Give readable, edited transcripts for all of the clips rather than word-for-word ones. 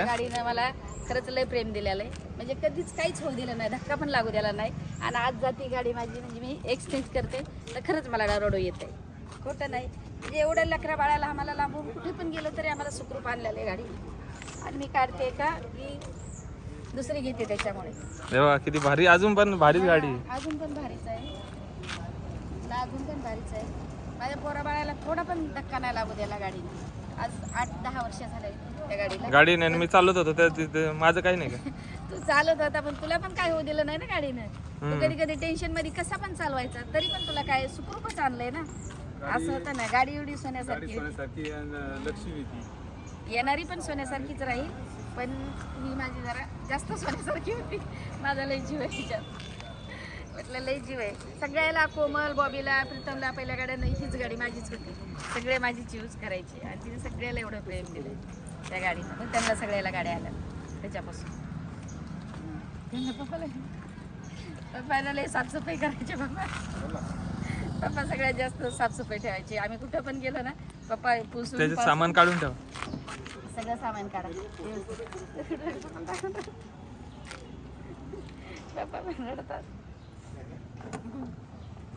गाडीनं मला खरंच लय प्रेम दिलेलं आहे. म्हणजे कधीच काहीच होऊ दिलं नाही, धक्का पण लागू दिला नाही. आणि आज जाती गाडी माझी, म्हणजे मी एक्सचेंज करते तर खरंच मला रडू येते, खोटं नाही. म्हणजे एवढ्या लेकरा बाळाला आम्हाला लांबून कुठे पण गेलो तरी आम्हाला सुखरूप आणलेलं आहे गाडी. आणि मी काढते का की दुसरी घेते त्याच्यामुळे. तेव्हा किती भारी, अजून पण भारीच गाडी. अजून पण भारीच आहे, अजून पण भारीच आहे. माझ्या पोरा बाळाला थोडा पण धक्का नाही लागू द्यायला गाडीने. आज 8-10 वर्ष झाले त्या गाडीला. गाडीने मी चालत होतो त्या माझं काही नाही का. तू चालत होता पण तुला पण काय होऊ दिलं नाही ना गाडीनं. तू कधी कधी टेन्शन मध्ये कसा पण चालवायचा, तरी पण तुला काय सुखरूपच आणलंय ना. असं होतं ना, गाडी एवढी सोन्यासारखी लक्ष्मी येणारी पण सोन्यासारखीच राहील, पण ही माझी जरा जास्त सोन्यासारखी होती. माझा लय जीव आहे तिच्यात, म्हटलं लय जीव आहे. सगळ्याला, कोमल, बॉबीला, प्रीतमला पहिल्या गाड्यानं हीच गाडी माझीच होती. सगळे माझीच यूज करायची आणि तिने सगळ्याला एवढं प्रेम दिलं त्या गाडीनं. पण त्यांना सगळ्याला गाड्या आल्या त्याच्यापासून. पप्पाला लय साफसफाई करायचे. पप्पा सगळ्यात जास्त साफसफाई ठेवायची. आम्ही कुठं पण गेलो ना, पप्पा पुसून त्याचं सामान काढून ठेवा. सगळं सामान काढा. पप्पा पण रडतात.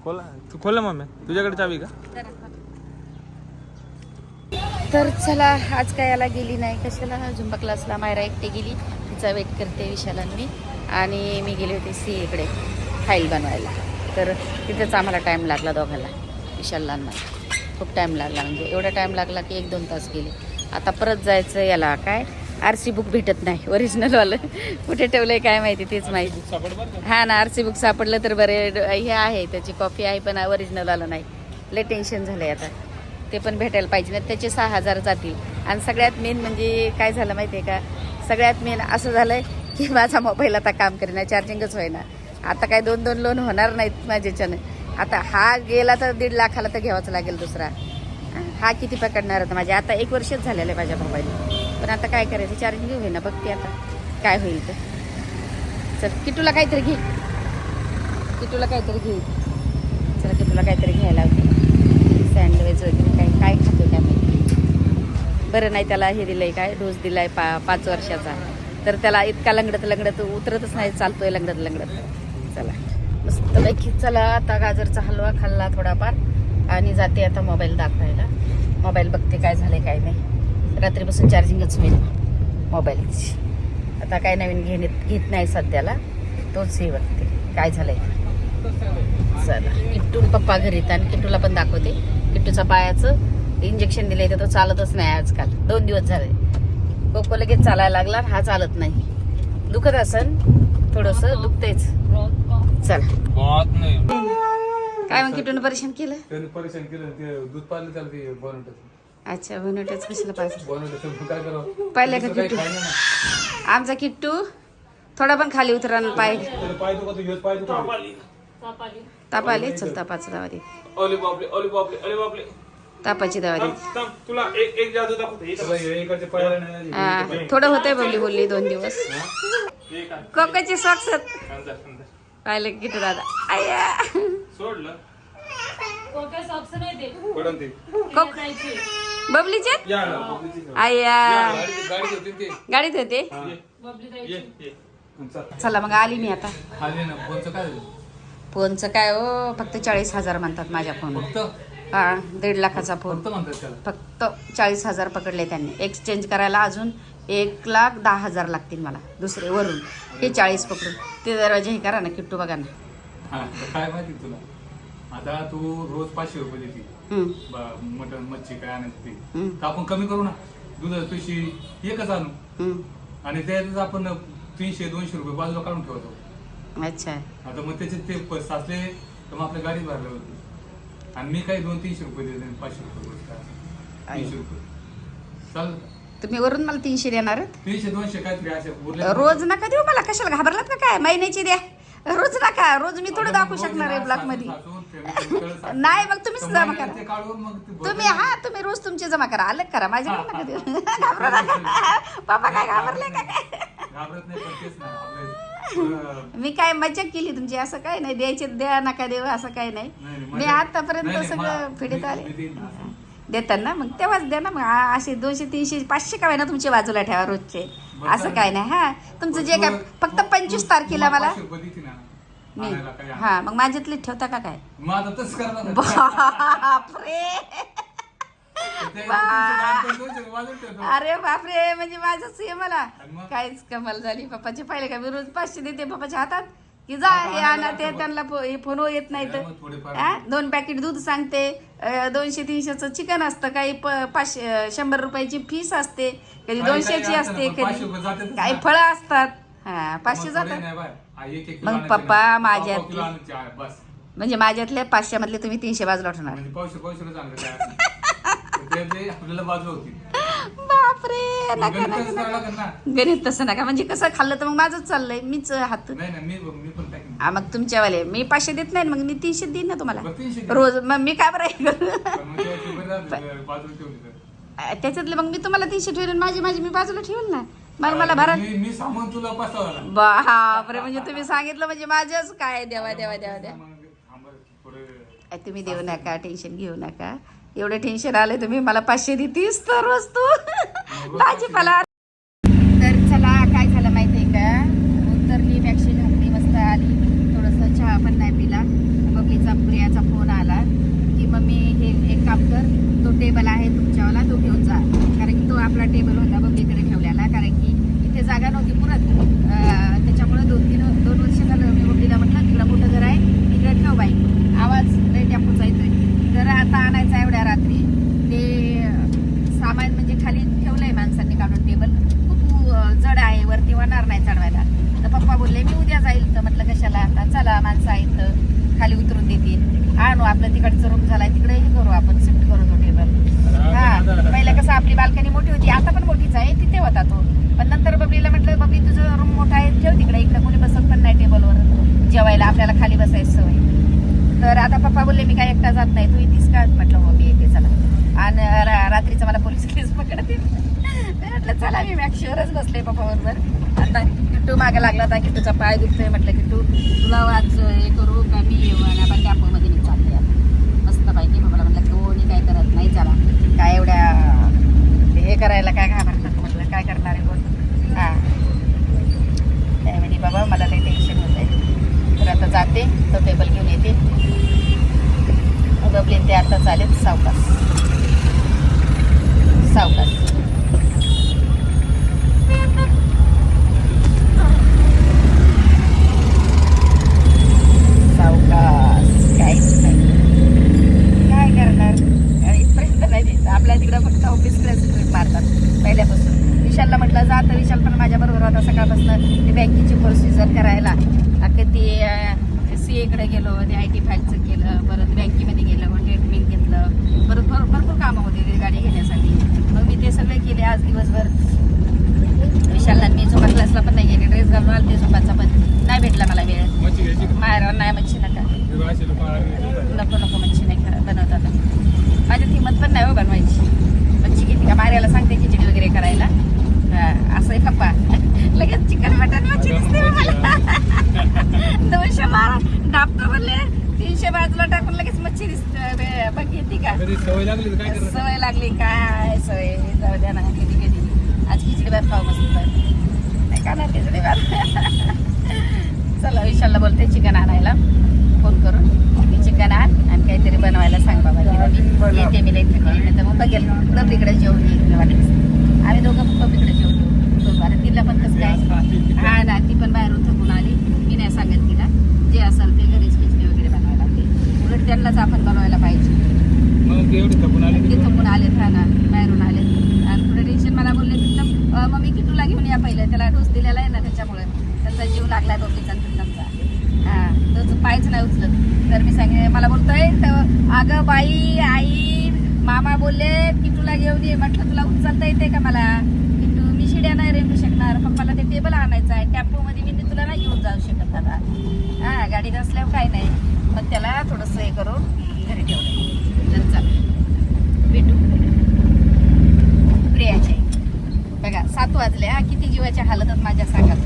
खोला, तू खोला मम्मी, तुझ्याकडे चावी का. तर चला, आज काय याला गेली नाही, कशाला झुंबा क्लासला. मायरा एकटी गेली, तिचा वेट करते विशालांनी. आणि मी गेले होते सीएकडे फाईल बनवायला. तर तिथेच आम्हाला टाईम लागला दोघांना, विशालांना खूप टाईम लागला. म्हणजे एवढा टाईम लागला की 1-2 तास गेले. आता परत जायचं याला, काय RC बुक भेटत नाही ओरिजिनलवालं. कुठे ठेवलंय काय माहिती, तेच माहिती. हा ना, RC बुक सापडलं तर बरे. हे आहे, त्याची कॉपी आहे, पण ओरिजिनलवालं नाही. लय टेन्शन झालंय आता. ते पण भेटायला पाहिजे ना. त्याचे 6,000 जातील. आणि सगळ्यात मेन म्हणजे काय झालं माहिती आहे का, सगळ्यात मेन असं झालंय की माझा मोबाईल आता काम करेना, चार्जिंगच होईना. आता काय 2-2 लोन होणार नाहीत माझ्याच्यानं. आता हा गेला तर 1.5 लाखाला तर घ्यावाच लागेल दुसरा. हा किती पकडणार होता माझ्या. आता 1 वर्षच झालेलं आहे माझ्या मोबाईल. पण आता काय करायचं, चार्जिंग घेऊ ना, बघते आता काय होईल तर. चल किटूला काहीतरी घे, किटूला काहीतरी घे. चला किटूला काहीतरी घ्यायला होते, सँडविच वगैरे. काय काय खातो त्या माहिती. बरं नाही, त्याला हे दिलंय, काय डोस दिलाय 5 वर्षाचा. तर त्याला इतका लंगडत उतरतच नाही, चालतोय लंगडत. चला मस्त पैकी. चला आता गाजरचा हलवा खाल्ला थोडाफार आणि जाते आता मोबाईल दाखवायला. मोबाईल बघते काय झालंय काय नाही. रात्रीपासून चार्जिंगच होईल मोबाईलची. आता काय नवीन घेत नाही सध्याला, तोच हे बघते काय झालंय. चला किट्टू पप्पा घरी येतात आणि किट्टूला पण दाखवते. किट्टूचा पायाचं इंजेक्शन दिलंय तर तो चालतच नाही आजकाल. 2 दिवस झाले. कोको लगेच चालायला लागला, हा चालत नाही. दुखत असन थोडस, दुखतेच. चला काय मग किट्टून परेशान केलं. परेशान केलं, ते दूध पाजलं त्याला, ते बनवतात. अच्छा, बनवतेच कशाला पाहिजे. बनवतात काय करावं. पाहिलं का किट्टू, आमचा किट्टू थोडा पण खाली उतरा पाय. पाय दुखत, ह्योच पाय दुखत. ताप आले. चल तापाची दवा दे. अरे बापरे, अरे बापरे, अरे बापरे. तापाची दवा दे. तुला एक जादू दाखवते. इकडचे पायाला नाही. थोडं होतंय बोलली 2 दिवस. कोकोची सॉक्स पाहिलं किट्टू दादा. आया सोडलं कोके सॉक्स नाही दे. पडन ते. बबलीचे या आया गाडी होती ते. गाडीत होते. ये. चला मग आली मी आता. आले ना. फोनचं काय झालं. फोनचं काय हो, फक्त 40,000 म्हणतात माझ्या फोन. फक्त हा, 1.5 लाखाचा फोन. फक्त म्हणतात त्याला. फक्त 40,000 पकडले त्यांनी. एक्सचेंज करायला अजून 1,10,000 लागतील मला दुसरे वरून. हे 40 पकडून ते दरवाजे हे करा ना किट्टू, बघा ना. हा, काय माहिती तुला, आता तू रोज 500 रुपये देते मटन मच्छी काय आणायची ती, तर आपण कमी करू ना. दूध पिशी एकच आणू आणि त्यातच आपण 300-200 रुपये बाजूला काढून ठेवतो. अच्छा, आता मग त्याचे ते साचले तर मग आपल्या गाडी भरल्या होती. आणि मी काही 200-300 रुपये देते, 500 रुपये काय 300 रुपये चाल. तुम्ही वरून मला 300 देणार. 300-200 काहीतरी असे रोज नका देऊ मला. कशाला घाबरलात का काय. महिन्याची द्या, रोज नका. रोज मी थोडं दाखवू शकणार आहे ब्लॉक मध्ये. नाही मग तुम्हीच जमा करा. तुम्ही रोज तुमचे जमा करा. अलग करा, माझ्याकडे नका देऊ. घाबरा नका. पप्पा काय घाबरले का काय. घाबरत नाही, पण तेच नाही. मी काय मजा केली तुमची. असं काय नाही, द्यायचे द्या, नका देऊ असं काय नाही. मी आतापर्यंत सगळं फिडीत आले. देतात ना, मग तेव्हाच द्या ना. मग असे 200, 300, 500 का ना तुमच्या बाजूला ठेवा रोजचे. बरं असं काय नाही हा तुमचं जे काय फक्त 25 तारखेला मला 500 रुपये देते ना मी आणायला काय आणायला. हा मग माझ्यातले ठेवता का काय मग आता तसं करणार ना. बापरे ते 200 वाजून ठेवतो. अरे बापरे म्हणजे माझंच आहे मला आणि मग? काहीच कमाल झाली पप्पाचे पाहिले का मी रोज 500 देते पप्पाच्या हातात की जा हे आणा ते त्यांना हे फोन येत नाही मग थोडेफार. तर 2 पॅकेट दूध सांगते 200-300चं चिकन असतं काही 100 रुपयाची फीस असते कधी काही 200ची असतं असते ना, पण 500 रुपये कधी जातातच काही ना. फळं असतात हा मग 500 थोडे जातात नाही बाय. हा, 1-1 किलो मग आणायचे पप्पा ना. माझ्यात- पाव किलो आणायचे, हा, बस. म्हणजे माझ्यातले 500 मधले तुम्ही 300 बाजूला ठेवणार म्हणजे पावशेरच आणलं काय. तर ते आपल्याला बाजू होती बापरे नका गणितच नका करावं नका लागेल ना. गणित तसं नका म्हणजे कसं खाल्लं तर मग माझंच चाललंय मीच हात नाही नाही मी पण टाकेन. हा मग तुमच्यावाले मी 500 देत नाही मग मी 300 देईन ना तुम्हाला बरं, 300 दे. रोज मग मी काय बरं हे करू? पण मग ते बरं झालं, बाजूला ठेवली तर. त्याच्यातले मग मी तुम्हाला 300 ठेवले माझी मी बाजूला ठेवेल ना मला भरा मी सामान तुला पाठवायला. बापरे म्हणजे तुम्ही सांगितलं म्हणजे माझंच काय देवा द्या मग थांबा, थोडं तुम्ही देऊ नका टेन्शन घेऊ नका एवढं टेन्शन आले तुम्ही मला 500 देतीस तर रोज तू भाजीपाला तर चला काय झालं माहितीये का उतरली टॅक्सी घातली मस्त आली थोडंसं चहा पण नाही पिला बबलीचा प्रियाचा फोन आला की मम्मी हे एक काम कर तो टेबल आहे तुमच्यावाला तो घेऊन जा कारण की तो आपला टेबल होता बबलीकडे ठेवलेला कारण की इथे जागा नव्हती पुरत त्याच्यामुळे 2 वर्ष झालं मी बबलीला म्हटलं तिकडं मोठं घर आहे तिकडे ठेव बाई आवाज लय टेम्पोचा येतोय तर आता आणायचा एवढ्या रात्री ते सामान म्हणजे खाली ठेवलंय माणसांनी काढून टेबल खूप जड आहे वरती होणार नाही चढवायला तर पप्पा बोलले मी उद्या जाईल तर म्हटलं कशाला आता चला माणसं आहेत तर खाली उतरून देतील आणू आपलं तिकडचं रूम झालाय तिकडे हे करू आपण शिफ्ट करू तो टेबल हा पहिलं कसं आपली बाल्कनी मोठी होती आता पण मोठीच आहे तिथे होता तो पण नंतर बबलीला म्हटलं बबली तुझं रूम मोठा आहे ठेव तिकडे इकडे कोणी बसत पण नाही टेबलवर जेवायला आपल्याला खाली बसायची सवय तर आता पप्पा बोलले मी काय एकटा जात नाही तू येतीस का म्हटलं हो मी येते चला आणि रात्रीचं मला पोलीस केस पकडतील म्हटलं चला मी मॅक्शिवरच बसले पप्पा बरोबर आता किट्टू मागे लागला होता किट्टूचा पाय दुखतोय म्हटलं किट्टू तुला वाच हे करू का मी येऊ आणि आपण टॅम्पोमध्ये मी चालते आता मस्त पाहिजे पप्पाला म्हटलं कोणी काय करत नाही चला काय एवढ्या हे करायला काय घाबरतात म्हटलं काय करणार आहे कोण हां त्यावेळी बाबा मला काही टेन्शन होत आहे तर आता जाते तो टेबल घेऊन येते बबली ते आता चालेल सावकाश काहीच नाही काय करणार इथपर्यंत नाही द्यायचं आपल्या तिकडं फक्त ऑफिसलाच ट्रिप मारतात पहिल्यापासून विशालला म्हटलं जा तर विशाल पण माझ्या बरोबर होता सकाळपासून ते बँकेची प्रोसिजर करायला ते CA कडे गेलो ते IT फाईलचं केलं परत बँकेमध्ये गेलं ट्रीटमेंट घेतलं परत भरपूर कामं होते ते गाडी घेण्यासाठी मग मी ते सगळे केले आज दिवसभर विशालला मी झोपा क्लासला पण नाही गेले ड्रेस घालून आले झोपाचा पण नाही भेटला मला वेळ मच्छी घ्यायची का? माहेर नाही मच्छी नका असे लोकं नको मच्छी नाही बनवत आता माझ्यात हिंमत पण नाही हो बनवायची मच्छी घेते का मार्याला सांगते खिचडी वगैरे करायला असं आहे पप्पा लगेच चिकन मटन मच्छी दिसते मला 200 मारा डाबतो बोलले 300 बाजूला टाकून लगेच मच्छी दिसते बघ घेते का कधी सवय लागली तर काय करणार? सवय लागली काय सवय जाऊ द्या ना कधी आज खिचडी भात खाऊ मस्त नाही का ना खिचडी भात चला विशालला बोलते चिकन आणायला फोन करून मी चिकन आण आणि काहीतरी बनवायला सांग बाबा मी येते मी नाही थकली नाही तर मग बघेल बबलीकडे जेवण येईल वाटेल आम्ही दोघं बबलीकडे जेवण येऊ अरे तिला पण कसं काय हा ना ती पण बाहेरून थकून आली मी नाही सांगेल तिला जे असेल ते घरीच खिचडी वगैरे बनवायला लागते उलट त्यांनाच आपण बनवायला पाहिजे मग एवढे थकून आले ते थकून आलेत हा ना बाहेरून आले आणि थोडं टेन्शन मला बोलले तिथं मग मी किटूला घेऊन या पहिलं त्याला डोस दिलेला आहे ना त्याच्यामुळे त्यांचा जीव लागलाय बबलीचा त्यांचा हा त्याचं पायच नाही उचलत तर मी सांगे मला बोलतोय अगं बाई आई मामा बोलले किटूला घेऊन ये म्हटलं तुला उचलता येते का मला किटू मी शिड्या नाही रेंगू शकणार पप्पाला ते टेबल आणायचं आहे टॅम्पोमध्ये मी तुला नाही घेऊन जाऊ शकत आता हा गाडीत असल्यावर काही नाही मग त्याला थोडंसं हे करून घरी ठेवलं तर चल भेटू प्रियाचे बघा 7 वाजले हा किती जीवाच्या हालतच माझ्या सांगत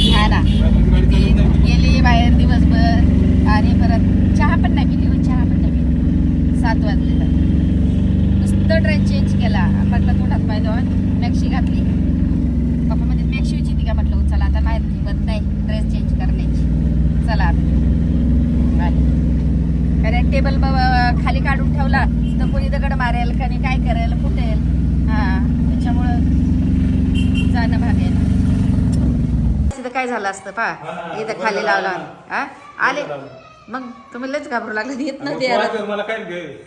हा ना ती गेली बाहेर दिवसभर आणि परत चहा पण नाही पिली चहा पण नाही पिली 7 वाजले तर नुसतं तो ड्रेस चेंज केला. म्हटलं तोंडात पाय धुवा, मॅक्सी घातली. पप्पा म्हणजे मॅक्सीची ती का म्हटलं चला आता बाहेर निघत नाही ड्रेस चेंज करण्याची. चला कारण टेबल खाली काढून ठेवला तर कोणी दगड मारेल का काय करेल फुटेल. हा त्याच्यामुळं जाणं भाग आहे ना. तिथं काय झालं असतं पा इथं खाली लावला हा आले मग तुम्ही लयच घाबरू लागलं येत नव्हते. मला काय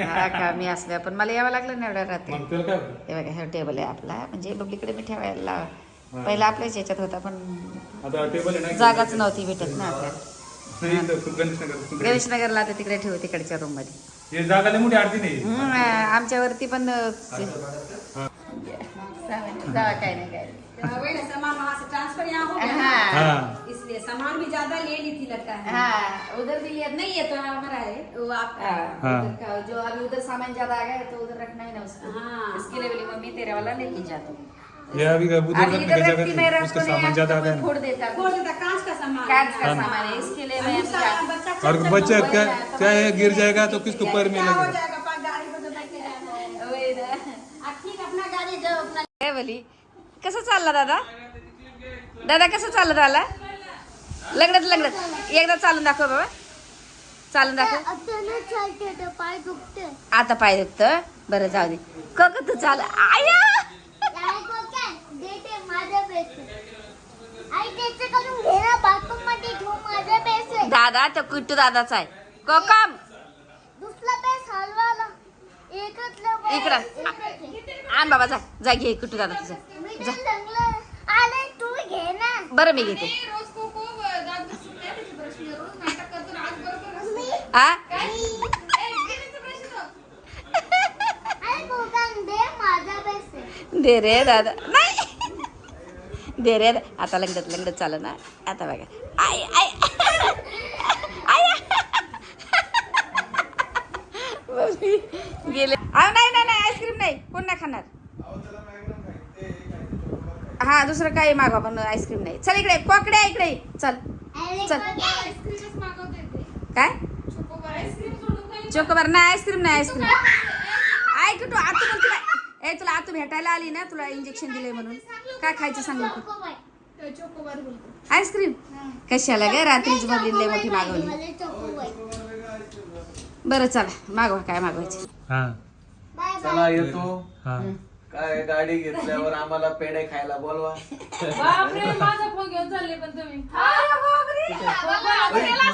हा का मी असल्या पण मला यावं लागलं ना एवढ्या रात्री. मग तुला काय हे बघा हे टेबल आहे आपला म्हणजे बबलीकडे मी ठेवायला पहिला आपल्याच याच्यात होता पण आता टेबल आहे जागाच नव्हती भेटत ना आपल्याला. ना गणेशनगरला आता तिकडे ठेवू तिकडच्या रूम मध्ये. हे जागा लय मोठी आरती नाही. आमच्यावरती पण जावा काय नाही काय वही सामान वहाँ से ट्रांसफर यहाँ हो गया हाँ। ना, इसलिए सामान भी ज्यादा ले ली थी लगता है। हाँ उधर भी लिया नहीं है तो हमारा है वो आपका है। हाँ, उधर का जो अभी उधर सामान ज्यादा आ गया है, तो उधर रखना है ना उसको. हाँ। इसके लिए बोली मम्मी तेरे वाला लेके जा तू. ये अभी उधर अभी रखने इधर की रखती जगह मैं नहीं, रख उसका तो नहीं सामान ज्यादा आ गया आता ना. फोड़ देता खोल देता कांच का सामान कांच का हाँ। सामान है इसके लिए मैं दूसरा बच्चा और बच्चे क्या क्या है गिर जाएगा तो किसको पैर में क्या हो लगेगा. जाएगा पर गाड़ी को तो लेके जाना है। वही ना. आप ठीक अपना गाड़ी जाओ अपना काय बोली कसं चालला दादा दादा कसं चाललं दादा लग्नात एकदा चालून दाखव बाबा चालून दाखव. आता पाय दुखतं बरं जाऊ दे कग तू चाल आया दादा तो किट्टू दादाचा आहे कोकम इकडं आण बाबा जा जा घे किट्टू दादा तुझा जा बरं मी घेते हा दे रे दादा नाही दे रे आता लंगडत चाल ना आता बघा आय आय आय गेले नाही नाही आईस्क्रीम नाही कोण नाही खाणार. हा दुसरं काही मागवा पण आईस्क्रीम नाही. चल इकडे कोकड्या इकडे चल चल काय चोकोबार नाही आईस्क्रीम ऐक तू आतू पण तुला तुला आतू भेटायला आली ना तुला इंजेक्शन दिलंय म्हणून काय खायचं सांग आईस्क्रीम कशाला ग रात्रीच बदली मोठी मागवली. बरं चला मागवा काय मागवायचं. हा चला येतो. हा काय गाडी घेतल्यावर आम्हाला पेढे खायला बोलवा. बापरे माझा फोन घेऊन चालले पण तुम्ही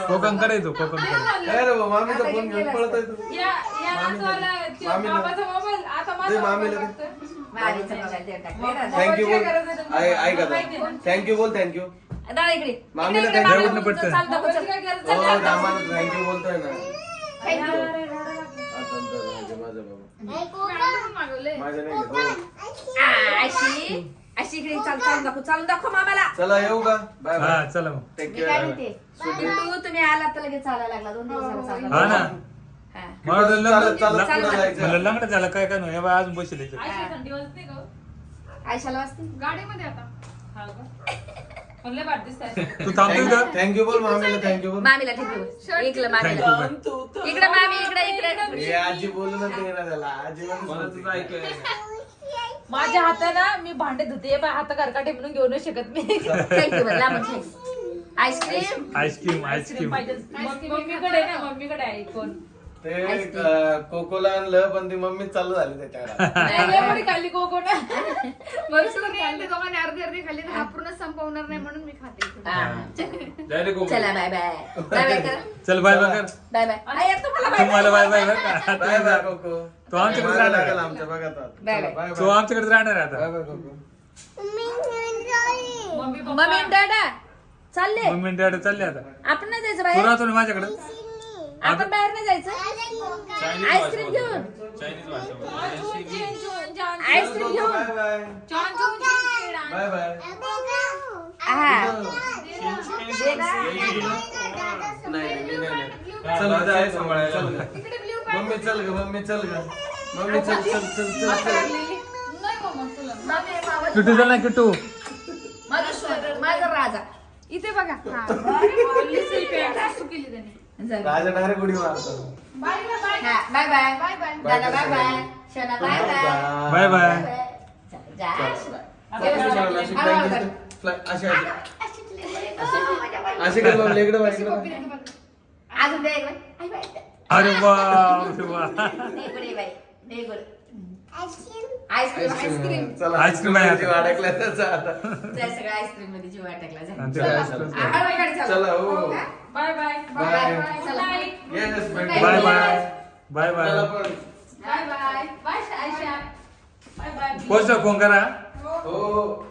कोकम करायचो कोकम करायचो. काय रे बाबा मामीचा फोन घेऊन पळत आहे तू. या नातवाला त्यो मामीला- बाबाचा मोबाईल आता दे माझा मामीला मोबाईल दे. लागतोय. मारीचं मोबाईल देऊन टाक. दे दादा. थँक्यू बोल. काय थँक्यू बोल थँक्यू. दादा इकडे मामीला इकडे thank you. मामी पटकन. चाल दाखव, चल. हो आम्हाला थँक्यू बोलतोय ना. Thank you. माझं बाबा माझं नाही घेत. हो. अशी इकडे चालून दाखव मामाला. चला येऊ का बाय हा बाय. चला मग टेक मी काय केअर. म्हणते तुम्ही आला तर लगेच चालायला लागला 2 दिवस झाले चालला. हा ना हा. मला वाटलं चालत चालत चालत पुढे जायचं. मला लंगडं झालं काय काय नाही बा अजून बसले आयशा थंडी वाजते का हो? आयशाला वाजते गाडीमध्ये आता हा का म्हणले वाट दिसताय तू थांबतोय का. थँक्यू बोल मामीला थँक्यू बोल. मामीला ठेव इकडं मामीला Thank you, इकडे मामी इकडे हे आजी बोलूनच येणार त्याला. आजी माझ्या हाताना मी भांडे धुते पण हात करकाटे म्हणून घेऊ नाही शकत मी थँक्यू बरं लांब थँक्यू आईस्क्रीम आईस्क्रीम पाहिजे मम्मीकडे ना मम्मीकडे आहे कोण ते कोकोला आणलं पण ती मम्मीच चालू झाली त्याच्यावर. नाही, एवढी खाल्ली कोण अर्धी खाल्ली तर हा पूर्ण संपवणार नाही म्हणून मी खाते. चला बाय बाय बाय बाय कर चल बाय बाय कर. बाय बाय आई तुम्हाला बाय तुम्हाला बाय बाय बरं का. बाय बाय कोको. तो आमच्याकडे मला राहणार लागेल आहे. आमच्या भागात. Bye bye. बाय तो बाय. आमच्याकडे राहणार आहे बाय आता. बाय कोको. मम्मी मम्मी डॅडा चालले मम्मी डॅड चालले आता. आपण नाही जायचं तू बाहेर राहतो ना माझ्याकडे. आपण बाहेर नाही जायचं आईस्क्रीम घेऊन आईस्क्रीम घेऊन बाय बाय. Bye bye. हा नाही नाही, नाही. चल माझं आहे सांभाळायला. चल ग. मम्मी चल ग मम्मी चल ग. मम्मी चल चल चल चल चल. किट्टू चल ना किट्टू. माझा राजा इथे बघा. जा. राजा डायरेक्ट उडी मारतो. बाय बाय हा बाय बाय बाय बाय दादा bye bye शना bye bye bye bye जा असे कर बाबा इकडे अजून दे एक बाय. आई बाय. अरे वा अरे वा दे इकडे बाय. दे इकडे. आईस्क्रीम चला आईस्क्रीम आहे आता. जीव अडकला त्याचा आता त्या सगळ्या आईस्क्रीम मध्ये जीव अटकला जा. आणि ते आईस्क्रीम. हळू गाडी चालव. चला हो बाय बाय बाय चला. Yes bye bye bye bye चला पण bye bye bye Ayesha bye bye पोस्ट फोन करा हो